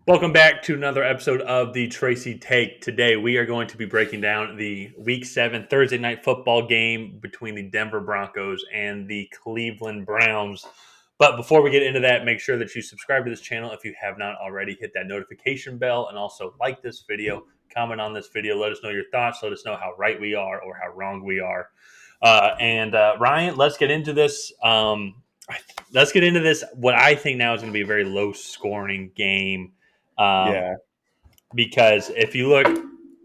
Welcome back to another episode of the Tracy Take. Today, we are going to be breaking down the Week 7 Thursday night football game between the Denver Broncos and the Cleveland Browns. But before we get into that, make sure that you subscribe to this channel if you have not already. Hit that notification bell and also like this video, comment on this video, let us know your thoughts, let us know how right we are or how wrong we are. Ryan, let's get into this. What I think now is going to be a very low scoring game. Um, Yeah, because if you look,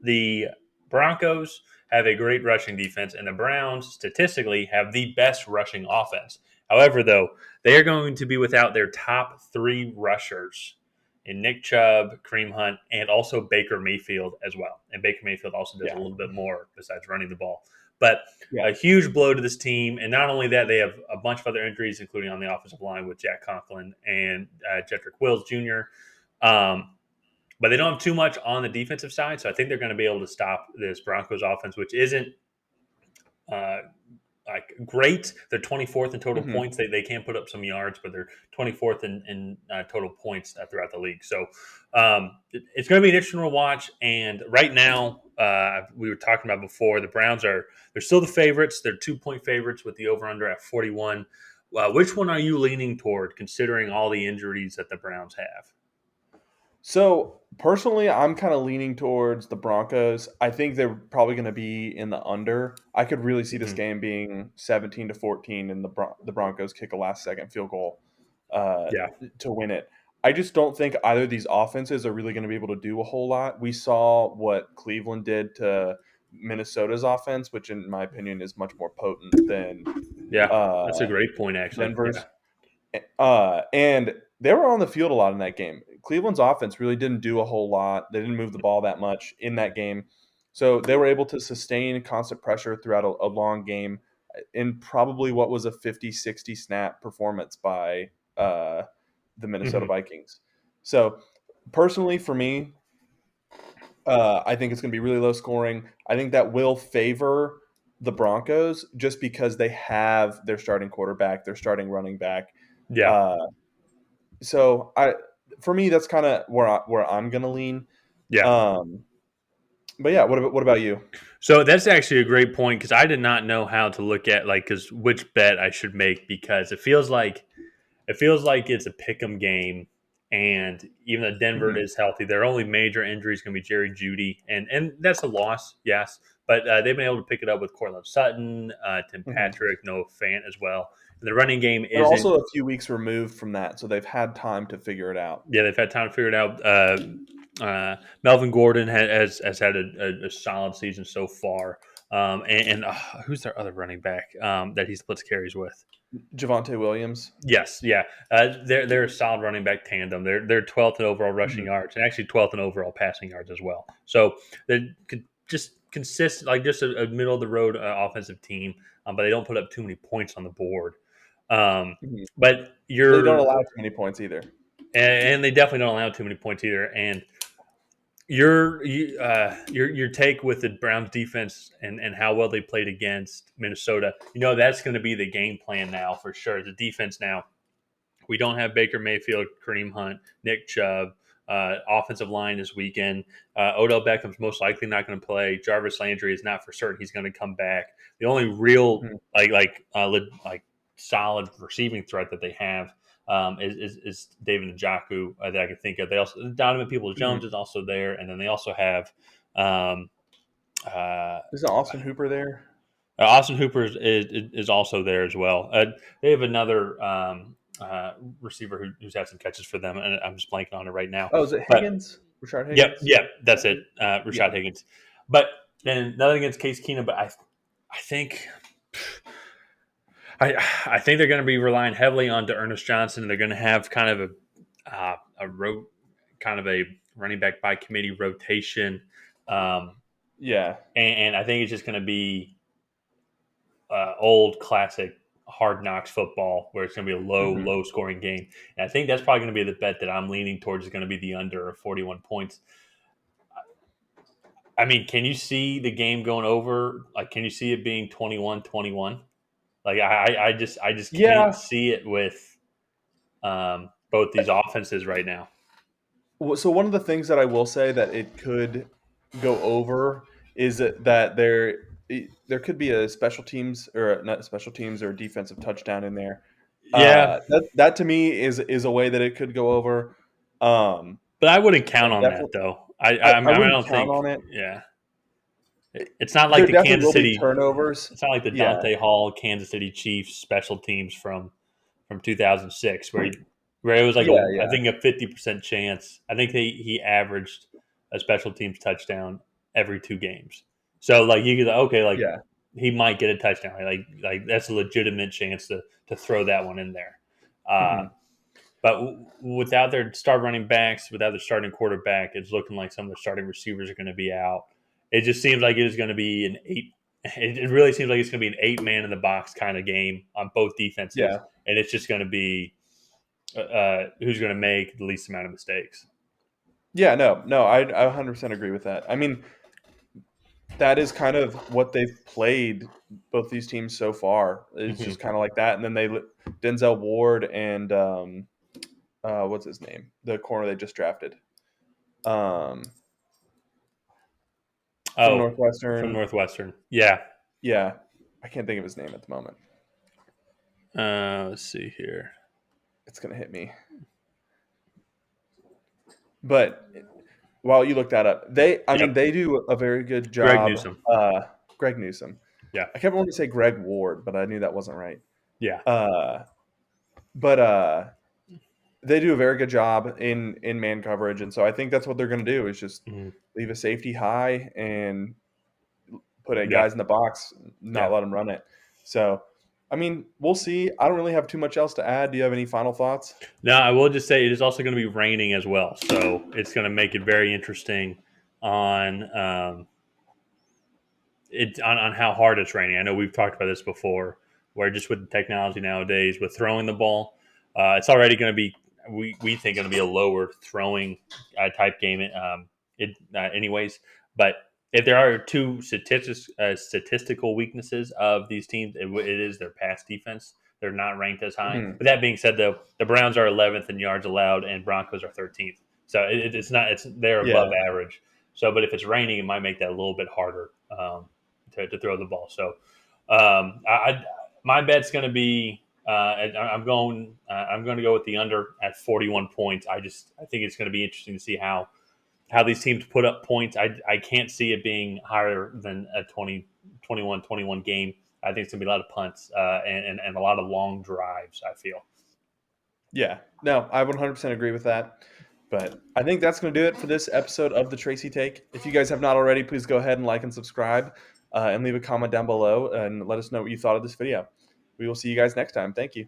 the Broncos have a great rushing defense, and the Browns statistically have the best rushing offense. However, though, they are going to be without their top three rushers in Nick Chubb, Kareem Hunt, and also Baker Mayfield as well. And Baker Mayfield also does a yeah, little bit more besides running the ball. But yeah. a huge blow to this team. And not only that, they have a bunch of other injuries, including on the offensive line with Jack Conklin and Jedrick Wills Jr. But they don't have too much on the defensive side, so I think they're going to be able to stop this Broncos offense, which isn't uh, like great. They're 24th in total hmm points. They can put up some yards, but they're 24th in total points throughout the league. So it's going to be an interesting to watch. And right now, we were talking about before, the Browns they're still the favorites. They're 2-point favorites with the over under at 41. Which one are you leaning toward, considering all the injuries that the Browns have? So personally, I'm kind of leaning towards the Broncos. I think they're probably going to be in the under. I could really see this Mm-hmm. game being 17-14, and the Broncos kick a last second field goal uh, Yeah. to win it. I just don't think either of these offenses are really going to be able to do a whole lot. We saw what Cleveland did to Minnesota's offense, which in my opinion is much more potent than Yeah, uh, that's a great point, actually. Yeah. Denver's. And they were on the field a lot in that game. Cleveland's offense really didn't do a whole lot. They didn't move the ball that much in that game. So they were able to sustain constant pressure throughout a long game in probably what was a 50-60 snap performance by the Minnesota Hmm. Vikings. So personally, for me, I think it's going to be really low scoring. I think that will favor the Broncos just because they have their starting quarterback, their starting running back. Yeah. Uh, so for me, that's kind of where I'm gonna lean. Yeah. Um, but yeah, what about you? So that's actually a great point because I did not know how to look at because which bet I should make because it feels like it's a pick'em game, and even though Denver Mhm, is healthy, their only major injury is going to be Jerry Judy, and that's a loss, yes, but they've been able to pick it up with Cortland Sutton, Tim mhm. Patrick, Noah Fant as well. And the running game They're isn't. also a few weeks removed from that, so they've had time to figure it out. Yeah, they've had time to figure it out. Melvin Gordon has had a solid season so far. And who's their other running back that he splits carries with? Javante Williams. Yes, yeah, they're a solid running back tandem. They're 12th in overall rushing Mhm, yards and actually 12th in overall passing yards as well. So they could just consist like just a middle of the road offensive team, but they don't put up too many points on the board. Um, mhm. but They don't you're allow too many points either. and they definitely don't allow too many points either. And your take with the Browns defense and how well they played against Minnesota, that's going to be the game plan now for sure. The defense now. We don't have Baker Mayfield, Kareem Hunt, Nick Chubb. Offensive line this weekend. Odell Beckham's most likely not going to play. Jarvis Landry is not for certain he's going to come back. The only real Mhm, like solid receiving threat that they have is David Njoku that I can think of. They also Donovan Peoples mhm. Jones is also there, and then they also have um, uh, Isn't Austin Hooper there? Austin Hooper is also there as well. They have another receiver who's had some catches for them, and I'm just blanking on it right now. Oh, is it But Higgins? Rashard yep, Higgins? yep, that's it. Yeah. Rashad Higgins. But then nothing against Case Keenum, but I think I think they're going to be relying heavily on Ernest Johnson. They're going to have kind of kind of a running back by committee rotation, um, Yeah. and I think it's just going to be old classic hard knocks football where it's going to be a Mhm. low scoring game. And I think that's probably going to be the bet that I'm leaning towards is going to be the under of 41 points. I mean, can you see the game going over? Like, can you see it being 21-21? Like, I just can't Yeah. see it with both these offenses right now. So one of the things that I will say that it could go over is that there could be a special teams or not special teams or defensive touchdown in there. Yeah, That to me is a way that it could go over. Um, but I wouldn't count on that Definitely, though. I I wouldn't don't count think. on it. Yeah, it's not like There the definitely Kansas will be City. turnovers. It's not like the Yeah. Dante Hall Kansas City Chiefs special teams from 2006, where it was like Yeah, I yeah. think a 50% chance. I think he averaged a special teams touchdown every 2 games. So like you could okay like Yeah. he might get a touchdown. Like that's a legitimate chance to throw that one in there. Uh, Mhm. but without their star running backs, without their starting quarterback, it's looking like some of the starting receivers are going to be out. It just seems like it is going to be an eight. It really seems like it's going to be an 8 man in the box kind of game on both defenses, Yeah. and it's just going to be who's going to make the least amount of mistakes. Yeah, no, I 100% agree with that. I mean, that is kind of what they've played both these teams so far. It's Mm-hmm. just kind of like that, and then Denzel Ward and what's his name, the corner they just drafted, um, from Oh, from Northwestern. Northwestern, yeah. Yeah, I can't think of his name at the moment. Let's see here. It's gonna hit me. But while you look that up, I mean, Yep, they do a very good Greg job. Newsom. Greg Newsom. Yeah, I kept wanting to say Greg Ward, but I knew that wasn't right. yeah, Uh, but they do a very good job in man coverage, and so I think that's what they're going to do is just mm-hmm. leave a safety high and put Yeah, guys in the box, not yeah. let them run it. So, I mean, we'll see. I don't really have too much else to add. Do you have any final thoughts? Now, I will just say it is also going to be raining as well, so it's going to make it very interesting on on how hard it's raining. I know we've talked about this before, where just with the technology nowadays, with throwing the ball, it's already going to be we think going to be a lower throwing type game. Anyways, but if there are two statistical weaknesses of these teams, it is their pass defense. They're not ranked as high. Mhm. But that being said, though, the Browns are 11th in yards allowed, and Broncos are 13th. So it's not it's they're above Yeah, average. So, but if it's raining, it might make that a little bit harder to throw the ball. So, my bet's going to be I'm going to go with the under at 41 points. I think it's going to be interesting to see how these teams put up points. I can't see it being higher than a 21 game. I think it's going to be a lot of punts and a lot of long drives, I feel. yeah. No, I 100% agree with that. But I think that's going to do it for this episode of the Tracy Take. If you guys have not already, please go ahead and like and subscribe and leave a comment down below and let us know what you thought of this video. We will see you guys next time. Thank you.